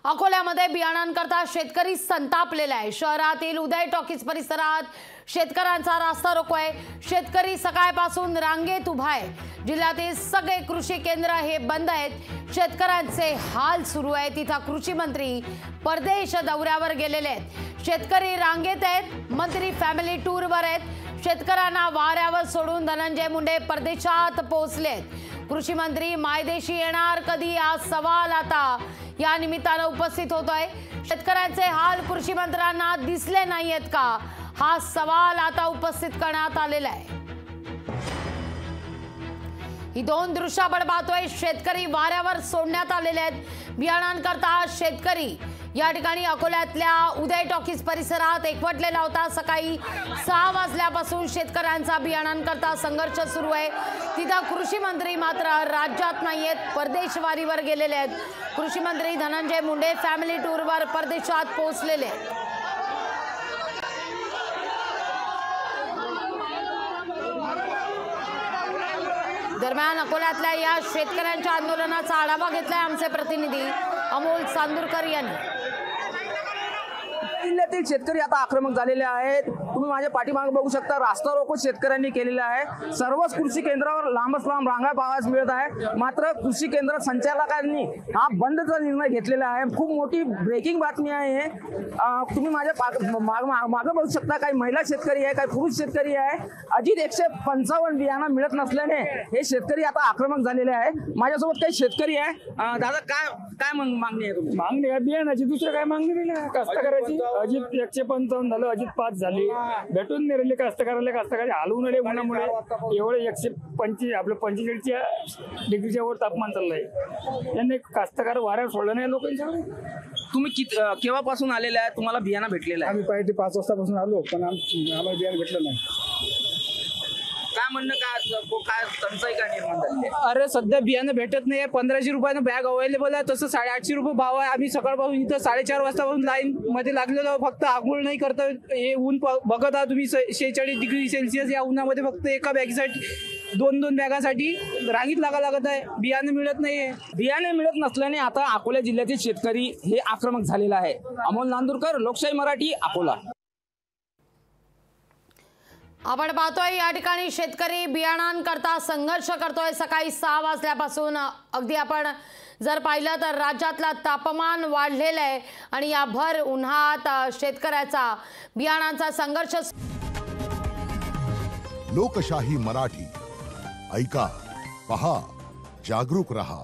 अकोल्यामध्ये बियाणांकरता शेतकरी संतापलेला आहे। शहरातील उदय टॉकीज परिसरात शेतकऱ्यांचा रास्ता रोको आहे। शेतकरी सकाळपासून रांगेत उभा आहे। जिल्ह्यातील सगळे कृषी केंद्र हे बंद आहेत। शेतकऱ्यांचे हाल सुरू आहेत। तिथे कृषी मंत्री परदेश दौऱ्यावर गेलेले आहेत। शेतकरी रांगेत आहेत। मंत्री फॅमिली टूरवर आहेत। शेतकऱ्यांना वाऱ्यावर सोडून धनंजय मुंडे परदेशात पोहोचलेत। कृषी मंत्री मायदेशी येणार कधी हा सवाल आता या निमित्ताने उपस्थित होतोय। शेतकऱ्यांचे हाल कृषी मंत्र्यांना दिसले नाहीयेत का हा सवाल आता उपस्थित करण्यात आलेला आहे। ही दोन दृश्य आपण पाहतोय। शेतकरी वाऱ्यावर सोडण्यात आलेले आहेत। बियाणांकरता शेतकरी या ठिकाणी अकोल्यातल्या उदय टॉकीज परिसरात एकवटलेला होता। सकाळी 6 वाजल्यापासून शेतकऱ्यांचा बियाणांकरता संघर्ष सुरू आहे। तिथे कृषी मंत्री मात्र राज्यात नाहीयेत, परदेशवारीवर गेलेले आहेत। कृषी मंत्री धनंजय मुंडे फॅमिली टूरवर परदेशात पोहोचलेले आहेत। दरम्यान अकोल्यातल्या या शेतकऱ्यांच्या आंदोलनाचा आढावा घेतलाय आमचे प्रतिनिधी अमोल चांदूरकर यांनी। जिल्ह्यातील शेतकरी आता आक्रमक झालेले आहेत। तुम्ही माझ्या पाठीमागे बघू शकता, रास्ता रोको शेतकऱ्यांनी केलेला आहे। सर्वच कृषी केंद्रावर लांबच लांब रांगा पाहायला मिळत आहे। मात्र कृषी केंद्र संचालकांनी हा बंदचा निर्णय घेतलेला आहे। खूप मोठी ब्रेकिंग बातमी आहे हे। तुम्ही माझ्या मागे बघू शकता, काही महिला शेतकरी आहे, काही पुरुष शेतकरी आहे। अजित 155 बियाणं मिळत नसल्याने हे शेतकरी आता आक्रमक झालेले आहे। माझ्यासोबत काही शेतकरी आहे। दादा काय मागणी आहे तुमची? मागणी आहे बियाणाची, दुसरं काय मागणी नाही कास्तकाराची। अजित 155 झालं, अजित 5 झाली, भेटून नाही राहिले कास्तकाराला। कास्तकारी हलवून नये उन्हामुळे एवढे 125 आपलं 45 डिग्रीच्या वर तापमान चाललंय। यांनी कास्तकार वाऱ्यावर सोडलं नाही लोकांच्या। तुम्ही केव्हापासून आलेले आहे? तुम्हाला बियाणं भेटलेलं आहे? आम्ही पहाटे 5 वाजतापासून आलो, पण आम्हाला बियाणं भेटलं नाही। काय म्हणणं, काय टंचाई काय निर्माण झाली? अरे सध्या बियाणं भेटत नाही। 1500 रुपयानं बॅग अवेलेबल आहे, तसं 850 रुपये भाव आहे। आम्ही सकाळपासून इथं 4:30 वाजतापासून लाईन मध्ये लागलेलो, फक्त आंघोळ नाही करता। हे ऊन बघत आहात तुम्ही, 46 डिग्री सेल्सिअस या उन्हामध्ये फक्त एका बॅगसाठी 2 बॅगासाठी रांगीत लागत आहे। बियाणं मिळत नाहीये। बियाणे मिळत नसल्याने आता अकोला जिल्ह्यातील शेतकरी हे आक्रमक झालेला आहे। अमोल नांदुरकर, लोकशाही मराठी, अकोला। आपण पाहतोय या ठिकाणी शेतकरी बियाणांकरता संघर्ष करतोय। सकाळी 6 वाजल्यापासून अगदी आपण जर पाहिलं तर राज्यातला तापमान वाढलेलं आहे आणि या भर उन्हात शेतकऱ्याचा बियाणांचा संघर्ष। लोकशाही मराठी ऐका, पहा, जागरूक रहा।